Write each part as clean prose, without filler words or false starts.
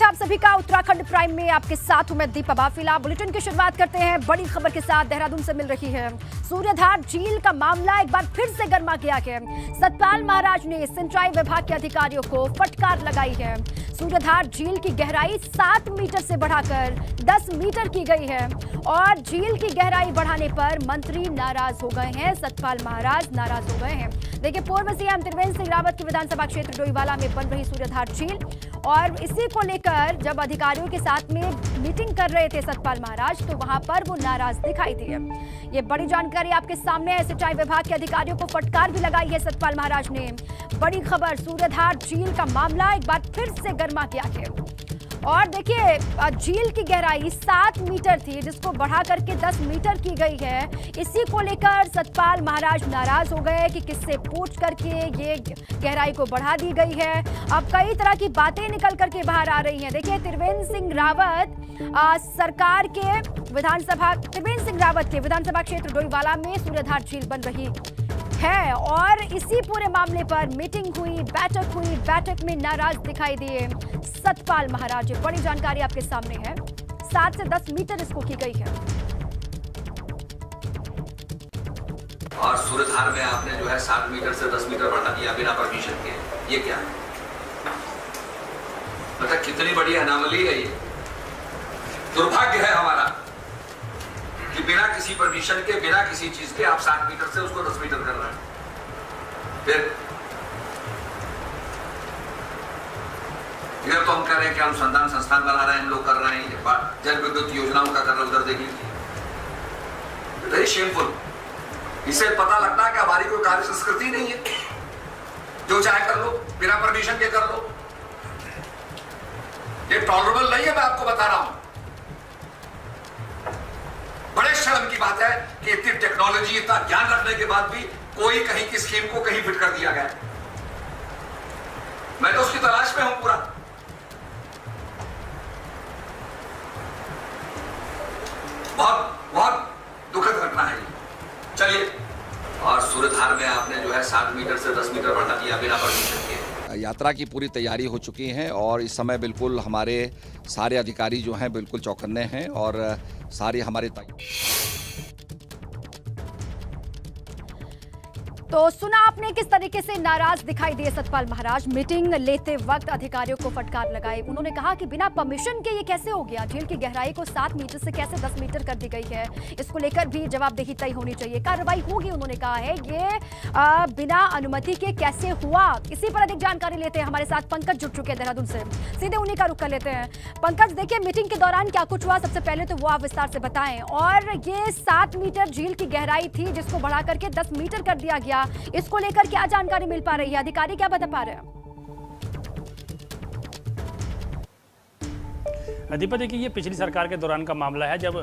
स्वागत है आप सभी का उत्तराखंड प्राइम में। आपके साथ हूं मैं दीपा बाफिला। बुलेटिन की शुरुआत करते हैं बड़ी खबर के साथ। देहरादून से मिल रही है। सूर्यधार झील का मामला एक बार फिर से गर्मा गया है। सतपाल महाराज ने सिंचाई विभाग के अधिकारियों को फटकार लगाई है। सूर्यधार झील की गहराई 7 मीटर से बढ़ाकर 10 मीटर की गई है और झील की गहराई बढ़ाने पर मंत्री नाराज हो गए हैं। सतपाल महाराज नाराज हो गए हैं। देखिए, पूर्व सीएम त्रिवेंद्र सिंह रावत के विधानसभा क्षेत्र डोईवाला में बन रही सूर्यधार झील और इसी को लेकर जब अधिकारियों के साथ में मीटिंग कर रहे थे सतपाल महाराज, तो वहां पर वो नाराज दिखाई दिए। ये बड़ी जानकारी आपके सामने है। सिंचाई विभाग के अधिकारियों को फटकार भी लगाई है सतपाल महाराज ने। बड़ी खबर, सूर्यधार झील का मामला एक बार फिर से गर्मा गया है और देखिए, झील की गहराई 7 मीटर थी जिसको बढ़ा करके 10 मीटर की गई है। इसी को लेकर सतपाल महाराज नाराज हो गए कि किससे पूछ करके ये गहराई को बढ़ा दी गई है। अब कई तरह की बातें निकल करके बाहर आ रही हैं। देखिए, त्रिवेंद्र सिंह रावत के विधानसभा क्षेत्र डोईवाला में सूर्यधार झील बन रही है और इसी पूरे मामले पर मीटिंग हुई, बैठक में नाराज दिखाई दिए सतपाल महाराज। बड़ी जानकारी आपके सामने है। 7 से 10 मीटर इसको की गई है। और सूर्यधार में आपने जो है 7 मीटर से 10 मीटर बढ़ा दिया बिना परमिशन के। ये क्या है? मतलब कितनी बड़ी अनामली है ये। दुर्भाग्य है हमारा कि बिना किसी परमिशन के, बिना किसी चीज के आप 7 मीटर से उसको 10 मीटर कर रहे हैं। फिर इधर तो हम कह रहे हैं कि अनुसंधान संस्थान बना रहे हैं, हम लोग कर रहे हैं, जल विद्युत योजनाओं का कर रहे हैं, उधर देख लीजिए। Very shameful. इससे पता लगता है कि हमारी कोई कार्य संस्कृति नहीं है। जो चाहे कर लो, बिना परमिशन के कर लो। ये टॉलरेबल नहीं है, मैं आपको बता रहा हूं। बड़े शर्म की बात है कि इतनी टेक्नोलॉजी, इतना ज्ञान रखने के बाद भी कोई कहीं की स्कीम को कहीं फिट कर दिया गया। मैं तो उसकी तलाश में हूं पूरा। बहुत दुखद घटना है ये। चलिए, और सूर्यधार में आपने जो है 7 मीटर से 10 मीटर बढ़ा दिया बिना परमिशन के। यात्रा की पूरी तैयारी हो चुकी है और इस समय बिल्कुल हमारे सारे अधिकारी जो हैं बिल्कुल चौकन्ने हैं और सारी हमारी तो सुना आपने किस तरीके से नाराज दिखाई दिए सतपाल महाराज। मीटिंग लेते वक्त अधिकारियों को फटकार लगाई। उन्होंने कहा कि बिना परमिशन के ये कैसे हो गया, झील की गहराई को 7 मीटर से कैसे 10 मीटर कर दी गई है। इसको लेकर भी जवाबदेही तय होनी चाहिए, कार्रवाई होगी। उन्होंने कहा है ये बिना अनुमति के कैसे हुआ। इसी पर अधिक जानकारी लेते हैं। हमारे साथ पंकज जुड़ चुके हैं देहरादून से, सीधे उन्हीं का रुख कर लेते हैं। पंकज, देखिए, मीटिंग के दौरान क्या कुछ हुआ, सबसे पहले तो वो आप विस्तार से बताएं। और ये 7 मीटर झील की गहराई थी जिसको बढ़ा करके 10 मीटर कर दिया गया, इसको लेकर क्या जानकारी मिल पा रही है, अधिकारी क्या बता पा रहे हैं? दीपा, देखिए, ये पिछली सरकार के दौरान का मामला है। जब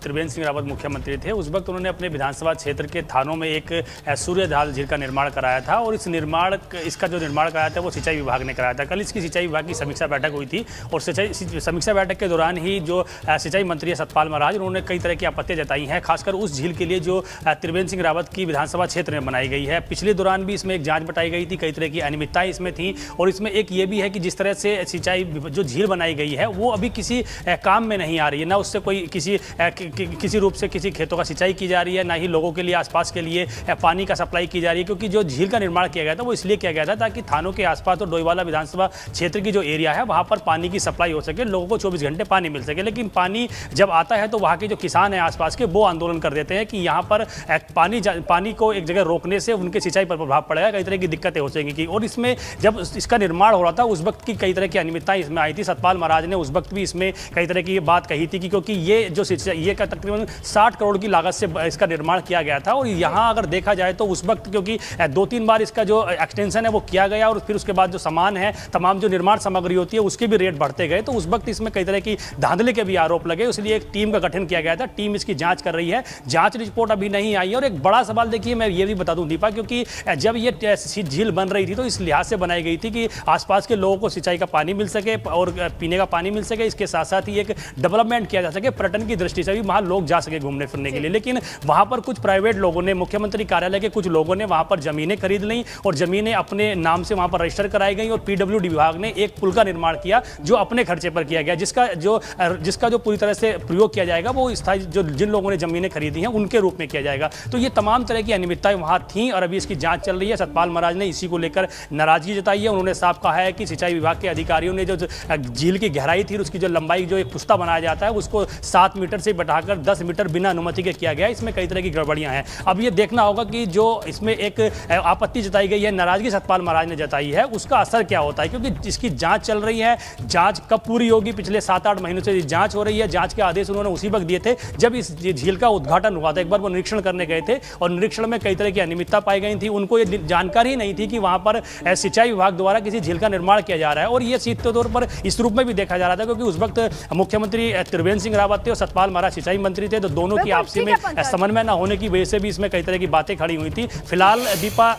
त्रिवेंद्र सिंह रावत मुख्यमंत्री थे, उस वक्त उन्होंने अपने विधानसभा क्षेत्र के थानों में एक सूर्यधार झील का निर्माण कराया था और इसका जो निर्माण कराया था वो सिंचाई विभाग ने कराया था। कल इसकी सिंचाई विभाग की समीक्षा बैठक हुई थी और समीक्षा बैठक के दौरान ही जो सिंचाई मंत्री है सतपाल महाराज, उन्होंने कई तरह की आपत्तियां जताई हैं, खासकर उस झील के लिए जो त्रिवेंद्र सिंह रावत की विधानसभा क्षेत्र में बनाई गई है। पिछले दौरान भी इसमें एक जाँच बताई गई थी, कई तरह की अनियमितताएं इसमें थी और इसमें एक ये भी है कि जिस तरह से सिंचाई जो झील बनाई गई है वो अभी किसी काम में नहीं आ रही है। ना उससे कोई किसी रूप से किसी खेतों का सिंचाई की जा रही है, ना ही लोगों के लिए, आसपास के लिए पानी का सप्लाई की जा रही है। क्योंकि जो झील का निर्माण किया गया था वो इसलिए किया गया था ताकि थानों के आसपास और डोईवाला विधानसभा क्षेत्र की जो एरिया है वहाँ पर पानी की सप्लाई हो सके, लोगों को 24 घंटे पानी मिल सके। लेकिन पानी जब आता है तो वहाँ के जो किसान हैं आसपास के, वो आंदोलन कर देते हैं कि यहाँ पर पानी को एक जगह रोकने से उनके सिंचाई पर प्रभाव पड़ेगा, कई तरह की दिक्कतें हो सकेंगी। और इसमें जब इसका निर्माण हो रहा था उस वक्त की कई तरह की अनियमितताएं इसमें आई थी। सतपाल महाराज ने उस वक्त भी इसमें कई तरह की बात कही थी कि क्योंकि ये जो ये का तकरीबन 60 करोड़ की लागत से इसका निर्माण किया गया था और यहाँ अगर देखा जाए तो उस वक्त क्योंकि 2-3 बार इसका जो एक्सटेंशन है वो किया गया और फिर उसके बाद जो सामान है, तमाम जो निर्माण सामग्री होती है उसके भी रेट बढ़ते गए, तो उस वक्त इसमें कई तरह की धांधली के भी आरोप लगे। इसलिए एक टीम का गठन किया गया था। टीम इसकी जाँच कर रही है। जाँच रिपोर्ट अभी नहीं आई है। और एक बड़ा सवाल, देखिए, मैं ये भी बता दूँ दीपा, क्योंकि जब ये झील बन रही थी तो इस लिहाज से बनाई गई थी कि आसपास के लोगों को सिंचाई का पानी मिल सके और पीने का पानी मिल सके, सके, इसके साथ साथ ही एक डेवलपमेंट किया जा सके, पर्यटन की दृष्टि से भी वहाँ लोग जा सके घूमने फिरने के लिए। लेकिन वहाँ पर कुछ प्राइवेट लोगों ने, मुख्यमंत्री कार्यालय के कुछ लोगों ने वहाँ पर जमीनें खरीद ली और जमीनें अपने नाम से वहाँ पर रजिस्टर कराई गई और पीडब्ल्यूडी विभाग ने एक पुल का निर्माण किया जो अपने खर्चे पर किया गया, जिसका जो पूरी तरह से प्रयोग किया जाएगा वो स्थायी जो जिन लोगों ने जमीनें खरीदी हैं उनके रूप में किया जाएगा। तो ये तमाम तरह की अनियमितताएं वहाँ थीं और अभी इसकी जांच चल रही है। सतपाल महाराज ने इसी को लेकर नाराजगी जताई है। उन्होंने साफ कहा है कि सिंचाई विभाग के अधिकारियों ने जो झील की गहराई थी, उसकी जो लंबाई, जो एक पुस्ता बनाया जाता है उसको 7 मीटर से बढ़ाकर 10 मीटर बिना अनुमति के किया गया है। इसमें कई तरह की गड़बड़ियां हैं। अब ये देखना होगा कि जो इसमें एक आपत्ति जताई गई है, नाराजगी सतपाल महाराज ने जताई है, उसका असर क्या होता है, क्योंकि इसकी जांच चल रही है। जांच कब पूरी होगी? पिछले 7-8 महीनों से जांच हो रही है। जांच के आदेश उन्होंने उसी वक्त दिए थे जब इस झील का उद्घाटन हुआ था। एक बार वो निरीक्षण करने गए थे और निरीक्षण में कई तरह की अनियमितता पाई गई थी। उनको ये जानकारी नहीं थी कि वहां पर सिंचाई विभाग द्वारा किसी झील का निर्माण किया जा रहा है और ये सीधे तौर पर इस रूप में भी देखा जा रहा था, क्योंकि उस वक्त मुख्यमंत्री त्रिवेंद्र सिंह रावत थे और सतपाल महाराज सिंचाई मंत्री थे, तो दोनों की आपसी में समन्वय न होने की वजह से भी इसमें कई तरह की बातें खड़ी हुई थी। फिलहाल दीपा,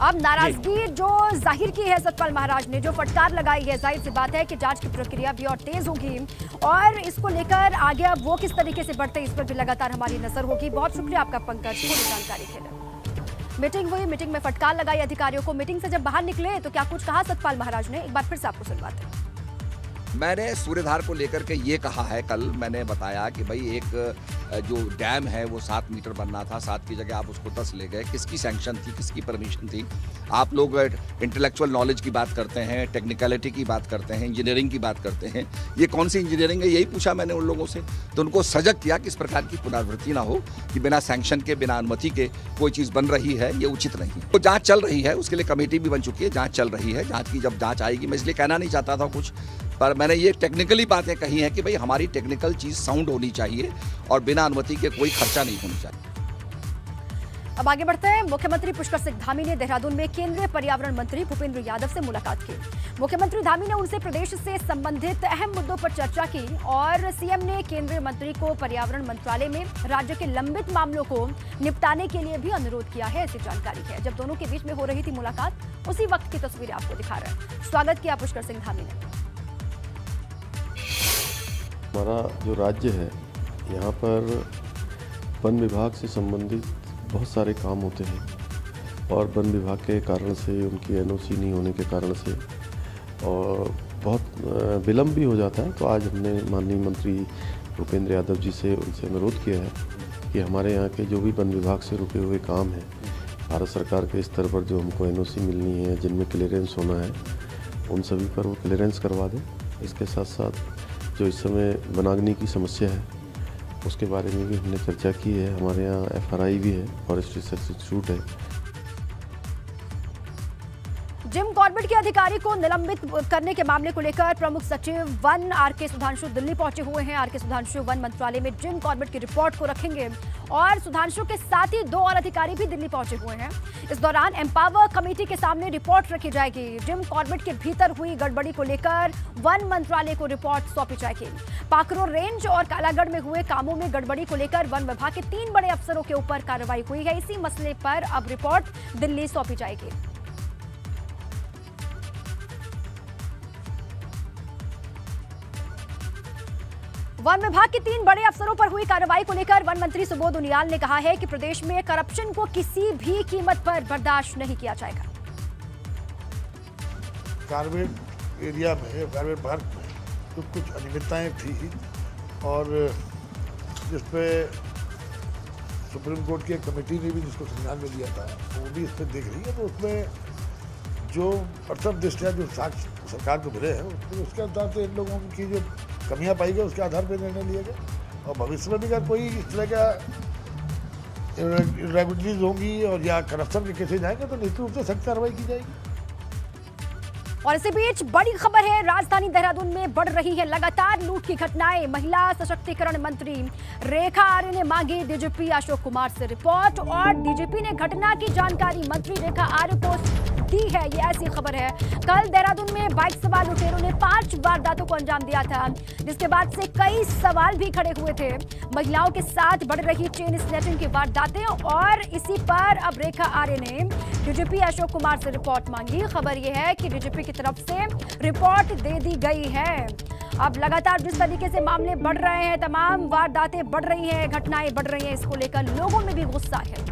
अब नाराजगी जो जाहिर की है सतपाल महाराज ने, जो फटकार लगाई है, जाहिर सी बात है कि जांच की प्रक्रिया भी और तेज होगी और इसको लेकर आगे अब वो किस तरीके से बढ़ते हैं इस पर भी लगातार हमारी नजर होगी। बहुत शुक्रिया आपका पंकज, पूरी जानकारी के लिए। मीटिंग हुई, मीटिंग में फटकार लगाई अधिकारियों को। मीटिंग से जब बाहर निकले तो क्या कुछ कहा सतपाल महाराज ने, एक बार फिर से आपको सुनवाते हैं। मैंने सूर्यधार को लेकर के ये कहा है, कल मैंने बताया कि भाई एक जो डैम है वो 7 मीटर बनना था, 7 की जगह आप उसको 10 ले गए। किसकी सैंक्शन थी, किसकी परमिशन थी? आप लोग इंटेलेक्चुअल नॉलेज की बात करते हैं, टेक्निकलिटी की बात करते हैं, इंजीनियरिंग की बात करते हैं। ये कौन सी इंजीनियरिंग है, यही पूछा मैंने उन लोगों से। तो उनको सजग किया कि इस प्रकार की पुनरावृत्ति ना हो कि बिना सैंक्शन के, बिना अनुमति के कोई चीज़ बन रही है, ये उचित नहीं है। तो जाँच चल रही है, उसके लिए कमेटी भी बन चुकी है, जाँच चल रही है। जाँच की जब जाँच आएगी, मैं इसलिए कहना नहीं चाहता था कुछ, पर मैंने ये टेक्निकली बातें कही हैं कि भाई हमारी टेक्निकल चीज़ साउंड होनी चाहिए और बिना अनुमति के कोई खर्चा नहीं होना चाहिए। अब आगे बढ़ते हैं। मुख्यमंत्री पुष्कर सिंह धामी ने देहरादून में केंद्रीय पर्यावरण मंत्री भूपेंद्र यादव से मुलाकात की। मुख्यमंत्री धामी ने उनसे प्रदेश से संबंधित अहम मुद्दों पर चर्चा की और सीएम ने केंद्रीय मंत्री को पर्यावरण मंत्रालय में राज्य के लंबित मामलों को निपटाने के लिए भी अनुरोध किया है, ऐसी जानकारी है। जब दोनों के बीच में हो रही थी मुलाकात, उसी वक्त की तस्वीरें आपको दिखा रहे हैं। स्वागत किया पुष्कर सिंह धामी ने। हमारा जो राज्य है, यहाँ पर वन विभाग से संबंधित बहुत सारे काम होते हैं और वन विभाग के कारण से, उनकी एनओसी नहीं होने के कारण से और बहुत विलम्ब भी हो जाता है। तो आज हमने माननीय मंत्री भूपेंद्र यादव जी से उनसे अनुरोध किया है कि हमारे यहाँ के जो भी वन विभाग से रुके हुए काम हैं, भारत सरकार के स्तर पर जो हमको एनओसी मिलनी है, जिनमें क्लियरेंस होना है, उन सभी पर वो क्लियरेंस करवा दें। इसके साथ साथ जो इस समय वनाग्नि की समस्या है, उसके बारे में भी हमने चर्चा की है। हमारे यहाँ FRI भी है, फॉरेस्ट रिसर्च इंस्टीट्यूट है। जिम कॉर्बेट के अधिकारी को निलंबित करने के मामले को लेकर प्रमुख सचिव वन RK सुधांशु दिल्ली पहुंचे हुए हैं। RK सुधांशु वन मंत्रालय में जिम कॉर्बेट की रिपोर्ट को रखेंगे और सुधांशु के साथ ही 2 और अधिकारी भी दिल्ली पहुंचे हुए हैं। इस दौरान एम्पावर कमेटी के सामने रिपोर्ट रखी जाएगी। जिम कॉर्बेट के भीतर हुई गड़बड़ी को लेकर वन मंत्रालय को रिपोर्ट सौंपी जाएगी। पाकरो रेंज और कालागढ़ में हुए कामों में गड़बड़ी को लेकर वन विभाग के 3 बड़े अफसरों के ऊपर कार्रवाई हुई है। इसी मसले पर अब रिपोर्ट दिल्ली सौंपी जाएगी। वन विभाग के 3 बड़े अफसरों पर हुई कार्रवाई को लेकर वन मंत्री सुबोध उनियाल ने कहा है कि प्रदेश में करप्शन को किसी भी कीमत पर बर्दाश्त नहीं किया जाएगा। कॉर्बेट एरिया में, कॉर्बेट पार्क में तो कुछ अनियमितताएं थी और जिस पे सुप्रीम कोर्ट की एक कमेटी ने भी जिसको संज्ञान में लिया था, वो भी इस पर देख रही है। तो उसमें जो प्रथम दृष्टया जो साक्ष्य सरकार को मिले हैं, उसके आधार से इन लोगों की जो कमियां पाई गई, उसके आधार पर निर्णय लिए गए। और भविष्य में भी अगर कोई इस तरह का इरेगुलरिटीज होंगी और या करप्शन के केसेज आएंगे तो निश्चित रूप से सख्त कार्रवाई की जाएगी। और इसी बीच बड़ी खबर है, राजधानी देहरादून में बढ़ रही है लगातार लूट की घटनाएं। महिला सशक्तिकरण मंत्री रेखा आर्य ने मांगी डीजीपी अशोक कुमार से रिपोर्ट और डीजीपी ने घटना की जानकारी मंत्री रेखा आर्य को दी है। ये ऐसी खबर है, कल देहरादून में बाइक सवार लुटेरों ने 5 वारदातों को अंजाम दिया था, जिसके बाद से कई सवाल भी खड़े हुए थे। महिलाओं के साथ बढ़ रही चेन स्नैचिंग की वारदातें और इसी पर अब रेखा आर्य ने डीजीपी अशोक कुमार से रिपोर्ट मांगी। खबर यह है कि डीजीपी की तरफ से रिपोर्ट दे दी गई है। अब लगातार जिस तरीके से मामले बढ़ रहे हैं, तमाम वारदातें बढ़ रही हैं, घटनाएं बढ़ रही हैं, इसको लेकर लोगों में भी गुस्सा है।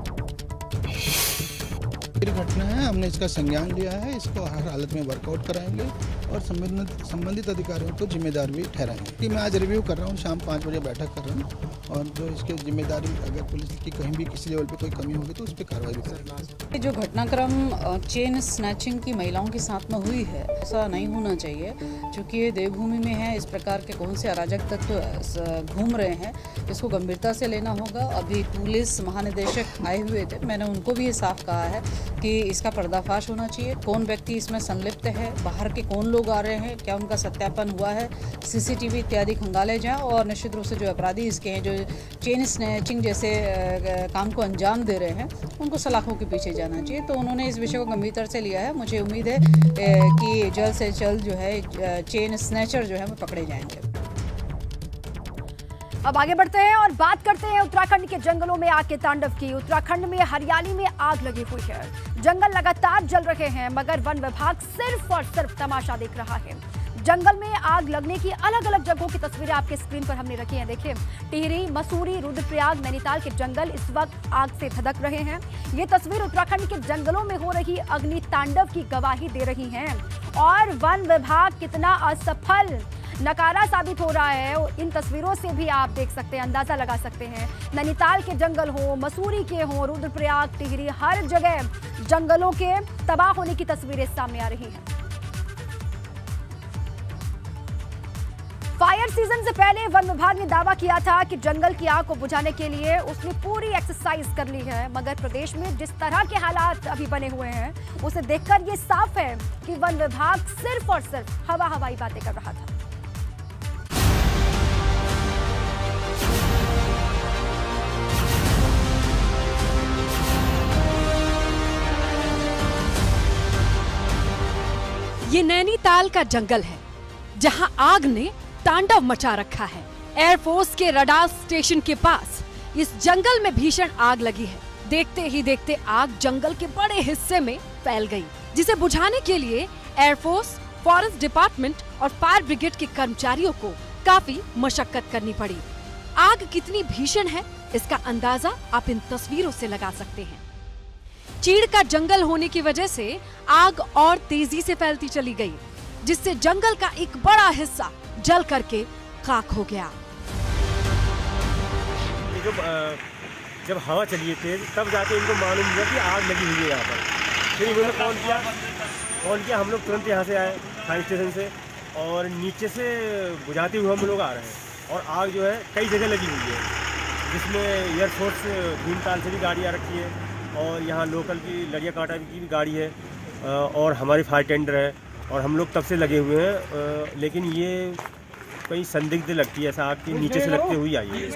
घटना है, हमने इसका संज्ञान लिया है, इसको हर हालत में वर्कआउट कराएंगे और संबंधित अधिकारियों को जिम्मेदार भी ठहराएंगे। कि मैं आज रिव्यू कर रहा हूँ, शाम 5 बजे बैठक कर रहा हूँ और जो इसके जिम्मेदारी अगर पुलिस की कहीं भी किसी लेवल पे कोई कमी होगी तो उस पर कार्रवाई भी करेंगे। जो घटनाक्रम चेन स्नैचिंग की महिलाओं के साथ में हुई है, ऐसा नहीं होना चाहिए, क्योंकि ये देवभूमि में है। इस प्रकार के कौन से अराजक तत्व घूम रहे हैं, इसको गंभीरता से लेना होगा। अभी पुलिस महानिदेशक आए हुए थे, मैंने उनको भी ये साफ कहा है कि इसका पर्दाफाश होना चाहिए। कौन व्यक्ति इसमें संलिप्त है, बाहर के कौन लोग आ रहे हैं, क्या उनका सत्यापन हुआ है, सीसीटीवी इत्यादि खंगाले जाएं और निश्चित रूप से जो अपराधी इसके हैं, जो चेन स्नैचिंग जैसे काम को अंजाम दे रहे हैं, उनको सलाखों के पीछे जाना चाहिए। तो उन्होंने इस विषय को गंभीरता से लिया है। मुझे उम्मीद है कि जल्द से जल्द जो है चेन स्नैचर जो है वो पकड़े जाएंगे। अब आगे बढ़ते हैं और बात करते हैं उत्तराखंड के जंगलों में आग के तांडव की। उत्तराखंड में हरियाली में आग लगी हुई है, जंगल लगातार जल रहे हैं, मगर वन विभाग सिर्फ और सिर्फ तमाशा देख रहा है। जंगल में आग लगने की अलग अलग जगहों की तस्वीरें आपके स्क्रीन पर हमने रखी हैं। देखिए, टिहरी, मसूरी, रुद्रप्रयाग, नैनीताल के जंगल इस वक्त आग से धधक रहे हैं। ये तस्वीर उत्तराखंड के जंगलों में हो रही अग्नि तांडव की गवाही दे रही हैं और वन विभाग कितना असफल, नकारा साबित हो रहा है, इन तस्वीरों से भी आप देख सकते हैं, अंदाजा लगा सकते हैं। नैनीताल के जंगल हो, मसूरी के हो, रुद्रप्रयाग, टिहरी, हर जगह जंगलों के तबाह होने की तस्वीरें सामने आ रही हैं। फायर सीजन से पहले वन विभाग ने दावा किया था कि जंगल की आग को बुझाने के लिए उसने पूरी एक्सरसाइज कर ली है, मगर प्रदेश में जिस तरह के हालात अभी बने हुए हैं, उसे देखकर ये साफ है कि वन विभाग सिर्फ और सिर्फ हवाई बातें कर रहा था। ये नैनीताल का जंगल है जहां आग ने तांडव मचा रखा है। एयरफोर्स के रडार स्टेशन के पास इस जंगल में भीषण आग लगी है। देखते ही देखते आग जंगल के बड़े हिस्से में फैल गई, जिसे बुझाने के लिए एयरफोर्स, फॉरेस्ट डिपार्टमेंट और फायर ब्रिगेड के कर्मचारियों को काफी मशक्कत करनी पड़ी। आग कितनी भीषण है, इसका अंदाजा आप इन तस्वीरों से लगा सकते हैं। चीड़ का जंगल होने की वजह से आग और तेजी से फैलती चली गई, जिससे जंगल का एक बड़ा हिस्सा जल करके खाक हो गया। जब हवा चली तेज, तब जाके इनको मालूम हुआ कि आग लगी हुई है यहाँ पर। फिर इन्होंने फोन किया, हम लोग तुरंत यहाँ से आए फायर स्टेशन से, और नीचे से बुझाते हुए हम लोग आ रहे हैं। और आग जो है कई जगह लगी हुई है, जिसमें एयरफोर्स भीमताल से भी गाड़ियाँ रखी है, और यहाँ लोकल की लड़िया कांटा की भी गाड़ी है, और हमारी फायर टेंडर है, और हम लोग तब से लगे हुए हैं। लेकिन ये कहीं संदिग्ध लगती है, ऐसा आग के नीचे से लगते हुए आई है।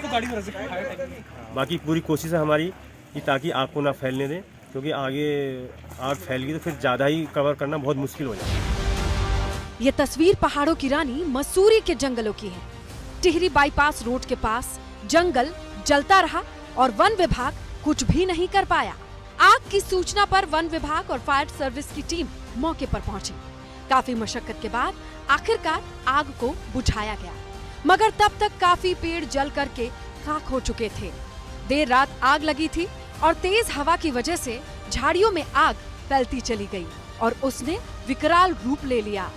बाकी पूरी कोशिश है हमारी कि ताकि आग को ना फैलने दें, क्योंकि आगे आग फैल गई तो फिर ज़्यादा ही कवर करना बहुत मुश्किल हो जाएगा। ये तस्वीर पहाड़ों की रानी मसूरी के जंगलों की है। टिहरी बाईपास रोड के पास जंगल जलता रहा और वन विभाग कुछ भी नहीं कर पाया। आग की सूचना पर वन विभाग और फायर सर्विस की टीम मौके पर पहुंची। काफी मशक्कत के बाद आखिरकार आग को बुझाया गया, मगर तब तक काफी पेड़ जल करके खाक हो चुके थे। देर रात आग लगी थी और तेज हवा की वजह से झाड़ियों में आग फैलती चली गई और उसने विकराल रूप ले लिया।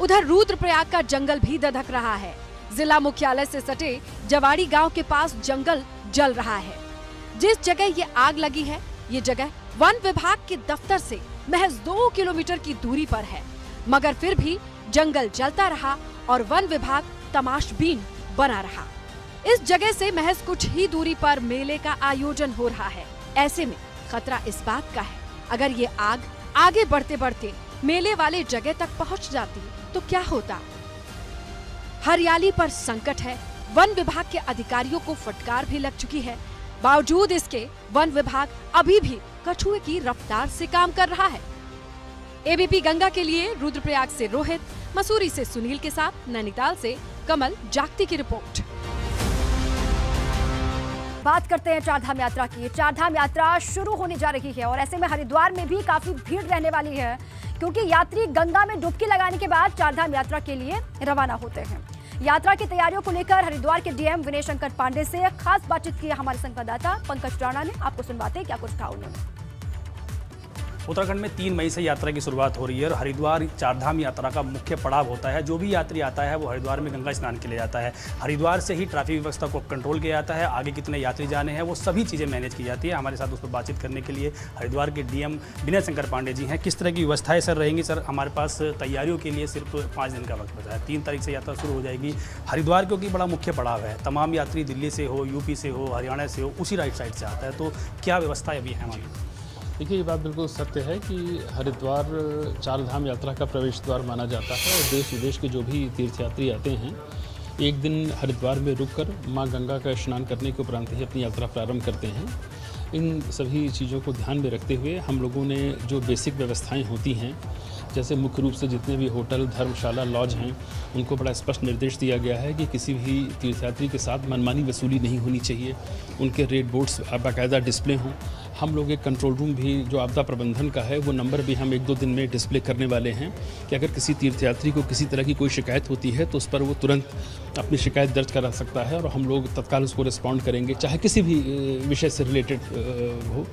उधर रुद्रप्रयाग का जंगल भी धधक रहा है। जिला मुख्यालय से सटे जवाड़ी गांव के पास जंगल जल रहा है। जिस जगह ये आग लगी है, ये जगह वन विभाग के दफ्तर से महज 2 किलोमीटर की दूरी पर है, मगर फिर भी जंगल जलता रहा और वन विभाग तमाशबीन बना रहा। इस जगह से महज कुछ ही दूरी पर मेले का आयोजन हो रहा है। ऐसे में खतरा इस बात का है, अगर ये आग आगे बढ़ते बढ़ते मेले वाले जगह तक पहुंच जाती तो क्या होता। हरियाली पर संकट है। वन विभाग के अधिकारियों को फटकार भी लग चुकी है। बावजूद इसके वन विभाग अभी भी कछुए की रफ्तार से काम कर रहा है। एबीपी गंगा के लिए रुद्रप्रयाग से रोहित, मसूरी से सुनील के साथ नैनीताल से कमल जागती की रिपोर्ट। बात करते हैं चारधाम यात्रा की। चारधाम यात्रा शुरू होने जा रही है और ऐसे में हरिद्वार में भी काफी भीड़ रहने वाली है, क्योंकि यात्री गंगा में डुबकी लगाने के बाद चारधाम यात्रा के लिए रवाना होते हैं। यात्रा की तैयारियों को लेकर हरिद्वार के डीएम विनय शंकर पांडे से खास बातचीत की हमारे संवाददाता पंकज राणा ने। आपको सुनवाते हैं क्या कुछ कहा उन्होंने। उत्तराखंड में 3 मई से यात्रा की शुरुआत हो रही है और हरिद्वार चारधाम यात्रा का मुख्य पड़ाव होता है। जो भी यात्री आता है वो हरिद्वार में गंगा स्नान के लिए आता है। हरिद्वार से ही ट्रैफिक व्यवस्था को कंट्रोल किया जाता है। आगे कितने यात्री जाने हैं वो सभी चीज़ें मैनेज की जाती है। हमारे साथ उस पर बातचीत करने के लिए हरिद्वार के डीएम विनय शंकर पांडे जी हैं। किस तरह की व्यवस्थाएं सर रहेंगी? सर, हमारे पास तैयारियों के लिए सिर्फ 5 दिन का वक्त बचा है। 3 तारीख से यात्रा शुरू हो जाएगी। हरिद्वार क्योंकि बड़ा मुख्य पड़ाव है, तमाम यात्री दिल्ली से हो, यूपी से हो, हरियाणा से हो, उसी राइट साइड से आता है, तो क्या व्यवस्था अभी है हमारी? देखिए, ये बात बिल्कुल सत्य है कि हरिद्वार चारधाम यात्रा का प्रवेश द्वार माना जाता है और देश विदेश के जो भी तीर्थयात्री आते हैं एक दिन हरिद्वार में रुककर मां गंगा का स्नान करने के उपरांत ही अपनी यात्रा प्रारंभ करते हैं। इन सभी चीज़ों को ध्यान में रखते हुए हम लोगों ने जो बेसिक व्यवस्थाएं होती हैं, जैसे मुख्य रूप से जितने भी होटल, धर्मशाला, लॉज हैं, उनको बड़ा स्पष्ट निर्देश दिया गया है कि किसी भी तीर्थयात्री के साथ मनमानी वसूली नहीं होनी चाहिए। उनके रेट बोर्ड्स बाकायदा डिस्प्ले हों। हम लोग एक कंट्रोल रूम भी जो आपदा प्रबंधन का है वो नंबर भी हम 1-2 दिन में डिस्प्ले करने वाले हैं कि अगर किसी तीर्थयात्री को किसी तरह की कोई शिकायत होती है तो उस पर वो तुरंत अपनी शिकायत दर्ज करा सकता है और हम लोग तत्काल उसको रिस्पॉन्ड करेंगे, चाहे किसी भी विषय से रिलेटेड हो।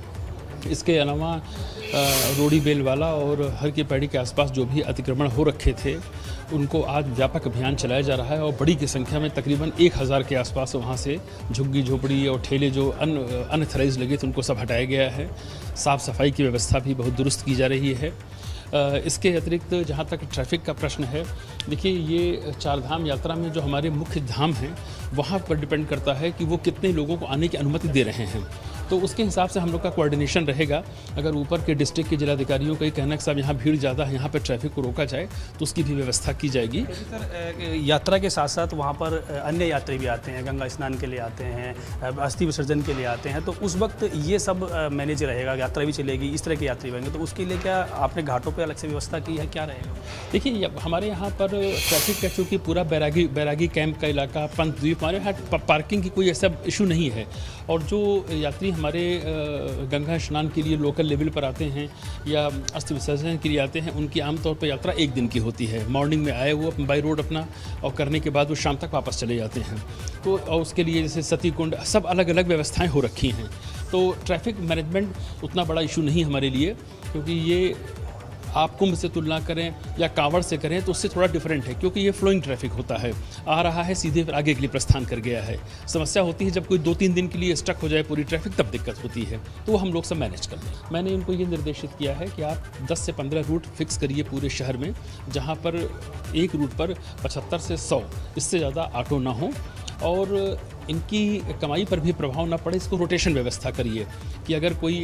इसके अलावा रोड़ी बेल वाला और हर की पैड़ी के आसपास जो भी अतिक्रमण हो रखे थे उनको आज व्यापक अभियान चलाया जा रहा है और बड़ी की संख्या में तकरीबन 1000 के आसपास वहाँ से झुग्गी झोपड़ी और ठेले जो अनथराइज लगे थे उनको सब हटाया गया है। साफ़ सफाई की व्यवस्था भी बहुत दुरुस्त की जा रही है। इसके अतिरिक्त जहाँ तक ट्रैफिक का प्रश्न है, देखिए ये चारधाम यात्रा में जो हमारे मुख्य धाम हैं वहाँ पर डिपेंड करता है कि वो कितने लोगों को आने की अनुमति दे रहे हैं, तो उसके हिसाब से हम लोग का कोऑर्डिनेशन रहेगा। अगर ऊपर के डिस्ट्रिक्ट के जिलाधिकारियों का ये कहना है कि साहब यहाँ भीड़ ज़्यादा है, यहाँ पर ट्रैफिक को रोका जाए, तो उसकी भी व्यवस्था की जाएगी। सर, यात्रा के साथ साथ वहाँ पर अन्य यात्री भी आते हैं, गंगा स्नान के लिए आते हैं, अस्थि विसर्जन के लिए आते हैं, तो उस वक्त ये सब मैनेज रहेगा, यात्रा भी चलेगी, इस तरह के यात्री बनेंगे, तो उसके लिए क्या आपने घाटों पर अलग से व्यवस्था की है, क्या रहेगा? देखिए, हमारे यहाँ पर ट्रैफिक का चूँकि पूरा बैरागी कैंप का इलाका, पंचद्वीप, हमारे यहाँ पार्किंग की कोई ऐसा इशू नहीं है और जो यात्री हमारे गंगा स्नान के लिए लोकल लेवल पर आते हैं या अस्थि विसर्जन के लिए आते हैं, उनकी आमतौर पर यात्रा 1 दिन की होती है। मॉर्निंग में आए वो बाई रोड अपना और करने के बाद वो शाम तक वापस चले जाते हैं। तो और उसके लिए जैसे सती कुंड, सब अलग अलग व्यवस्थाएं हो रखी हैं। तो ट्रैफिक मैनेजमेंट उतना बड़ा इशू नहीं हमारे लिए, क्योंकि ये आप कुंभ से तुलना करें या कांवड़ से करें तो उससे थोड़ा डिफरेंट है, क्योंकि ये फ्लोइंग ट्रैफिक होता है, आ रहा है सीधे फिर आगे के लिए प्रस्थान कर गया है। समस्या होती है जब कोई 2-3 दिन के लिए स्टक हो जाए पूरी ट्रैफिक, तब दिक्कत होती है, तो वो हम लोग सब मैनेज कर लें। मैंने उनको ये निर्देशित किया है कि आप 10 से 15 रूट फिक्स करिए पूरे शहर में, जहाँ पर एक रूट पर 75 से 100, इससे ज़्यादा ऑटो ना हो और इनकी कमाई पर भी प्रभाव ना पड़े। इसको रोटेशन व्यवस्था करिए कि अगर कोई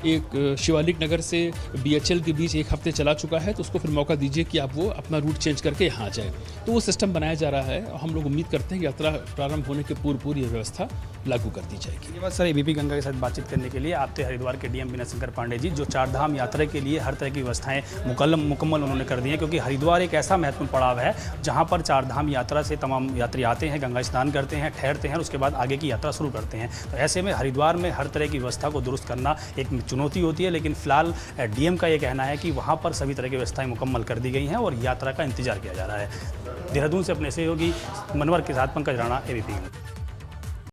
एक शिवालिक नगर से BHL के बीच 1 हफ्ते चला चुका है तो उसको फिर मौका दीजिए कि आप वो अपना रूट चेंज करके यहाँ आ जाए। तो वो सिस्टम बनाया जा रहा है और हम लोग उम्मीद करते हैं कि यात्रा प्रारंभ होने के पूर्व ये व्यवस्था लागू कर दी जाएगी। ये बात सर, ABP गंगा के साथ बातचीत करने के लिए आप थे हरिद्वार के डीएम विनय शंकर पांडे जी, जो चारधाम यात्रा के लिए हर तरह की व्यवस्थाएं मुकम्मल उन्होंने कर दी हैं, क्योंकि हरिद्वार एक ऐसा महत्वपूर्ण पड़ाव है जहाँ पर चारधाम यात्रा से तमाम यात्री आते हैं, गंगा स्नान करते हैं, ठहरते हैं, उसके बाद आगे की यात्रा शुरू करते हैं। तो ऐसे में हरिद्वार में हर तरह की व्यवस्था को दुरुस्त करना एक चुनौती होती है, लेकिन फिलहाल डीएम का ये कहना है कि वहाँ पर सभी तरह की व्यवस्थाएं मुकम्मल कर दी गई हैं और यात्रा का इंतजार किया जा रहा है। देहरादून से अपने सहयोगी मनवर के साथ पंकज राणा, ABP।